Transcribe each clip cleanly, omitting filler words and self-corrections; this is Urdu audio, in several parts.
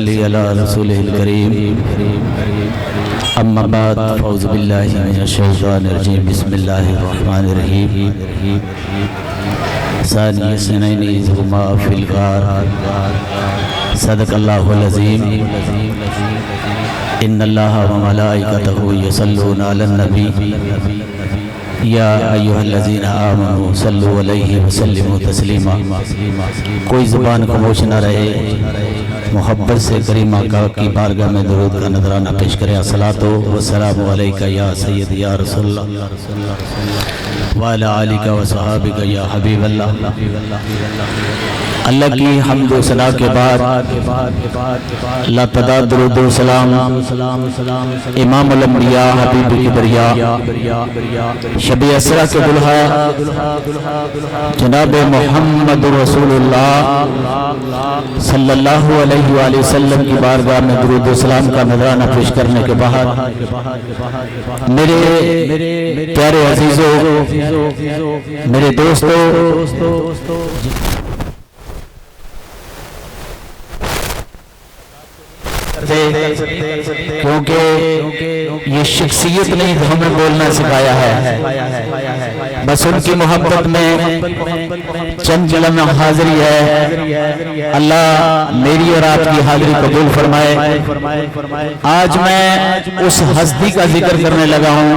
صلی علی رسول الکریم اما بعد اعوذ باللہ من الشیطان الرجیم بسم اللہ الرحمن الرحیم ثانی اثنین اذ ہما فی الغار صدق اللہ العظیم ان اللہ وملائکتہ یصلون علی النبی یا ایہا الذین آمنوا صلوا علیہ وسلموا تسلیما۔ کوئی زبان خاموش نہ رہے، محبت سے کریم آقا کی بارگاہ میں درود کا نذرانہ پیش کریں۔ الصلاۃ والسلام علیکہ یا سید یا رسول اللہ وعلی آلک و صحابک یا حبیب اللہ۔ اللہ کی حمد و ثنا کے بعد اللہ تعالیٰ درود و سلام امام الانبیاء حبیب کبریا شب اسرا کے دلہا جناب محمد رسول اللہ صلی اللہ علیہ وآلہ وسلم کی بارگاہ میں درود و سلام کا نذرانہ پیش کرنے کے بعد میرے پیارے عزیزوں، میرے دوستوں، کیونکہ یہ شخصیت نہیں تو ہمیں بولنا سکھایا ہے، بس ان کی محبت میں چند لمحہ حاضری ہے۔ اللہ میری اور آپ کی حاضری قبول فرمائے۔ آج میں اس ہستی کا ذکر کرنے لگا ہوں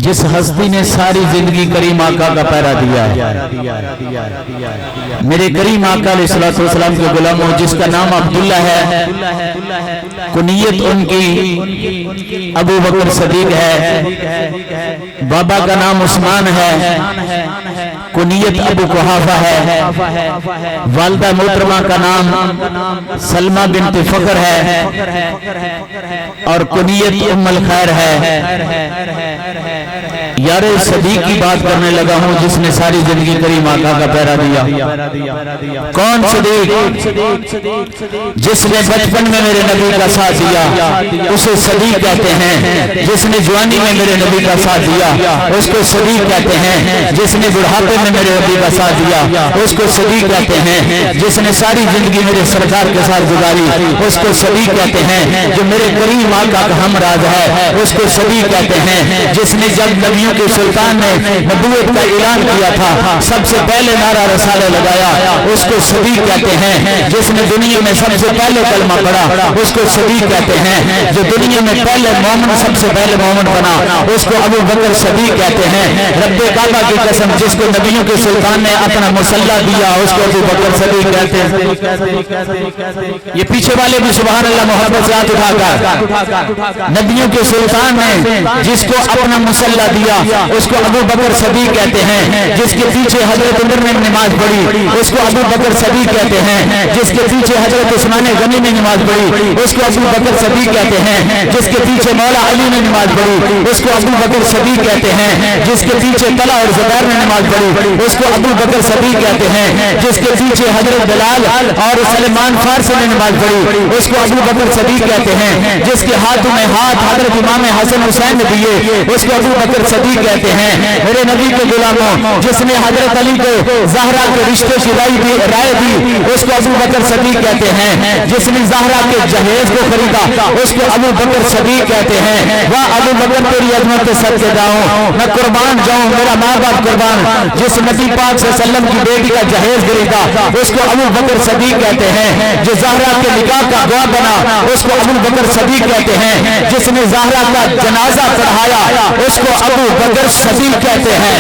جس ہستی نے ساری زندگی کریم آقا کا پہرا دیا ہے۔ میرے کریم آقا علیہ السلام کے غلاموں، جس کا نام عبداللہ ہے، کنیت ان کی ابو بکر صدیق ہے، بابا کا نام عثمان ہے، کنیت ابو قحافہ ہے، والدہ محترمہ کا نام سلمہ بنت فخر ہے اور کنیت ام الخیر ہے۔ یار صدیق کی بات کرنے لگا ہوں جس نے ساری زندگی کریم آقا کا پہرا دیا۔ کون صدیق؟ جس نے بچپن میں میرے نبی کا ساتھ دیا اسے صدیق کہتے ہیں، جس نے جوانی میں میرے نبی کا ساتھ دیا اس کو صدیق کہتے ہیں، جس نے بڑھاپے میں میرے نبی کا ساتھ دیا اس کو صدیق کہتے ہیں، جس نے ساری زندگی میرے سرکار کے ساتھ گزاری اس کو صدیق کہتے ہیں، جو میرے کریم آقا کا ہمراز ہے اس کو صدیق کہتے ہیں، جس نے جب نبیوں کے سلطان نے نبوت کا اعلان کیا تھا سب سے پہلے نعرہ رسالہ لگایا اس کو صدیق کہتے ہیں، جس نے دنیا میں سب سے پہلے کلمہ پڑھا اس کو صدیق کہتے ہیں، جو دنیا میں پہلے مومن سب سے پہلے مومن بنا اس کو ابو بکر صدیق کہتے ہیں۔ رب کعبہ کی قسم، جس کو نبیوں کے سلطان نے اپنا مصلی دیا اس کو ابو بکر صدیق کہتے ہیں۔ یہ پیچھے والے بھی سبحان اللہ محبت سے ہاتھ اٹھا کر، نبیوں کے سلطان نے جس کو اپنا مصلی دیا اس کو ابو بکر صدیق کہتے ہیں، جس کے پیچھے حضرت عمر نے نماز پڑھی اس کو ابو بکر صدیق کہتے ہیں، جس کے پیچھے حضرت عثمان غنی نے نماز پڑھی اس کو ابو بکر صدیق کہتے ہیں، جس کے پیچھے مولا علی نے نماز پڑھی اس کو ابو بکر صدیق کہتے ہیں، جس کے پیچھے طلحہ اور زبیر نے نماز پڑھی اس کو ابو بکر صدیق کہتے ہیں، جس کے پیچھے حضرت بلال اور سلمان فارسی نے نماز پڑھی اس کو ابو بکر صدیق کہتے ہیں، جس کے ہاتھوں میں ہاتھ حضرت امام حسن حسین نے دیے اس کو ابو بکر صدیق کہتے ہیں۔ میرے نبی کے غلاموں، جس نے حضرت علی کو زہرا کے رشتے کی رائے دی اس کو ابو بکر صدیق کہتے ہیں، جس نے زہرا کے جہیز کو خریدا اس کو ابو بکر صدیق کہتے ہیں۔ واہ ابو بکر تیری عظمت کے صدقے جاؤں، میں قربان جاؤں، میرا ماں باپ قربان، جس نبی پاک صلی اللہ علیہ وسلم کی بیٹی کا جہیز خریدا اس کو ابو بکر صدیق کہتے ہیں، جو زہرا کے نکاح کا گواہ بنا اس کو ابو بکر صدیق کہتے ہیں، جس نے زہرا کا جنازہ پڑھایا اس کو ابو بکر صدیق کہتے ہیں۔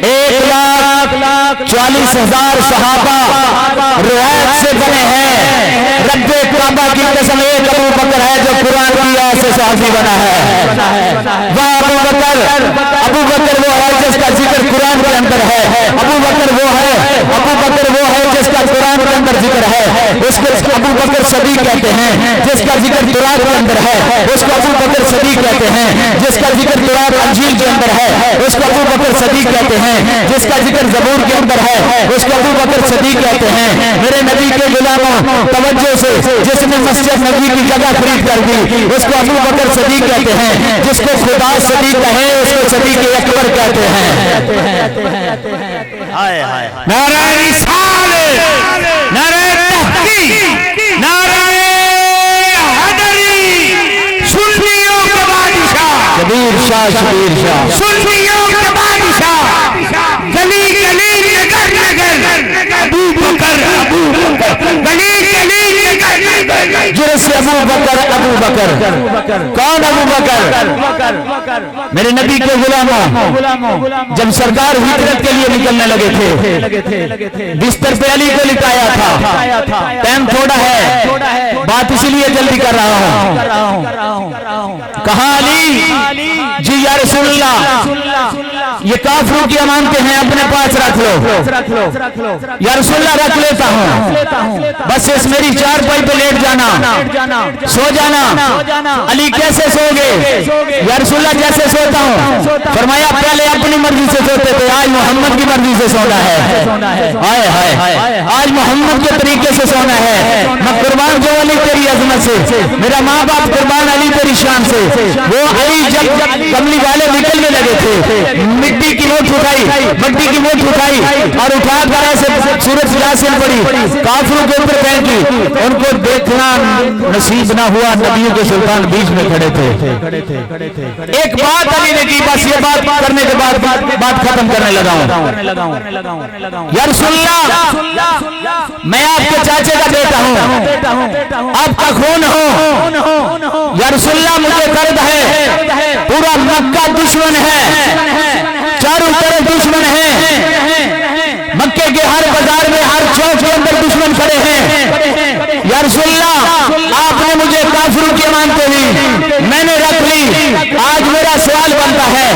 1,40,000 صحابہ روایت سے بنے ہیں، رب کعبہ کی قسم ایک ابو بکر ہے جو قرآن کی آیت سے صحابی بنا ہے۔ وہ ابو بکر وہ ہے جس کا ذکر قرآن کے اندر ہے، ابو بکر وہ ہے جس کا قرآن کے اندر ذکر ہے اس کو ابو بکر صدیق کہتے ہیں، جس کا ذکر قرآن کے اندر ہے اس کو ابو بکر صدیق کہتے ہیں، جس کا ذکر قرآن انجیل کے اندر ہے اس کو ابو بکر صدیق کہتے ہیں، جس کا ذکر زبور کے اندر ہے اس کو ابو بکر صدیق کہتے ہیں۔ میرے نبی کے غلاموں توجہ سے، جس نے نے مسجد نبی کی جگہ خرید کر دی، اس کو ابو بکر صدیق کہتے ہیں، جس کو خدا صدیق کہے اس کو صدیق اکبر کہتے ہیں۔ نعرہ رسالت، نعرہ تحقیق، نعرہ حیدری، سنیوں کے بادشاہ شبیر شاہ، سنیوں کے بادشاہ، گلی گلی نگر نگر ابو بکر، گلی گلی نگر نگر، جس ابو بکر، کون ابو بکر؟ میرے نبی کے غلاموں، جب سرکار ہجرت کے لیے نکلنے لگے تھے، بستر پہ علی کو لٹایا تھا، ٹائم تھوڑا ہے، بات اسی لیے جلدی کر رہا ہوں، کہا علی جی یا رسول اللہ یہ کافروں کی امانتیں ہیں اپنے پاس رکھ لو، یا رسول اللہ رکھ لیتا ہوں، بس اس میری چارپائی پہ لیٹ جانا، سو جانا۔ علی کیسے سو گے؟ یا رسول اللہ جیسے سوتا ہوں، فرمایا پہلے اپنی مرضی سے سوتے تھے، آج محمد کی مرضی سے سونا ہے، آج محمد کے طریقے سے سونا ہے۔ میں قربان جو علی تیری عظمت سے، میرا ماں باپ قربان علی تیری شان سے۔ وہ علی جب کملی والے نکلنے لگے تھے، مٹی کی موٹ اٹھائی اور اٹھا کر ایسے سورج یاسین پڑی، کافروں کے اوپر پھینکی، ان کو دیکھنا نصیب نہ ہوا، نبیوں کے سلطان بیچ میں کھڑے تھے۔ ایک بات علی نے کی، بس یہ بات کرنے کے بعد بات ختم کرنے لگا ہوں۔ یا رسول اللہ میں آپ کے چاچے کا بیٹا ہوں، آپ کا خون ہوں، یا رسول اللہ مجھے درد ہے، پورا مکہ دشمن ہے، چاروں طرف دشمن ہے، مکے کے ہر بازار میں ہر چوک کے اندر دشمن کھڑے ہیں، یا رسول اللہ آپ نے مجھے کافروں کی امانتیں دی، میں نے رکھ لی، آج میرا سوال بنتا ہے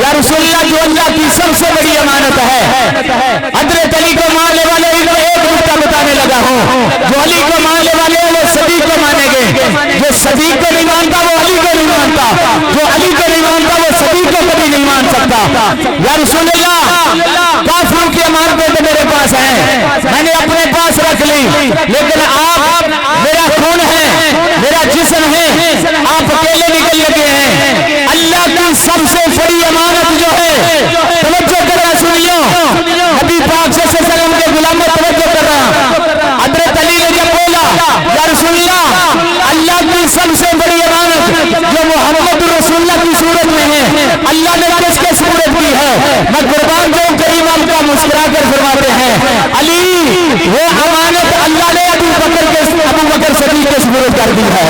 یا رسول اللہ جو اللہ کی سب سے بڑی امانت ہے، حضرت علی کو ماننے والے ایک نقطہ بتانے لگا ہوں، جو علی کو ماننے والے وہ صدیق کو مانیں گے، جو صدیق کو نہیں مانتا وہ علی کو نہیں مانتا، جو علی کو نہیں مانتا وہ صدیق کو کبھی نہیں مان سکتا۔ یا رسول اللہ کافروں کی امانتیں تو میرے پاس ہیں، میں نے اپنے پاس رکھ لی، لیکن آپ میرا خون ہے، میرا جسم ہے، آپ اکیلے نکل لگے ہیں، اللہ کی سب سے بڑی امانت جو ہے، توجہ کرنا سنیو، نبی پاک صلی اللہ علیہ وسلم کے غلاموں توجہ کر رہا، حضرت علی نے جب بولا یا رسول اللہ اللہ کی سب سے بڑی امانت جو محمد رسول اللہ کی صورت میں ہے، اللہ نے کس کے صورت کی ہے؟ میں قربان جو کریم آپ کا مسکرا کر فرماتے ہیں علی وہ امانت اللہ نے ابو بکر صدیق کے سپرد کر دی ہے۔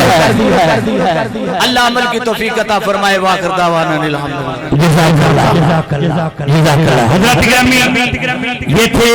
اللہ عمل کی توفیق عطا فرمائے، واخر دعوانا الحمدللہ۔ جزاک اللہ، حضرت گرامی یہ تھے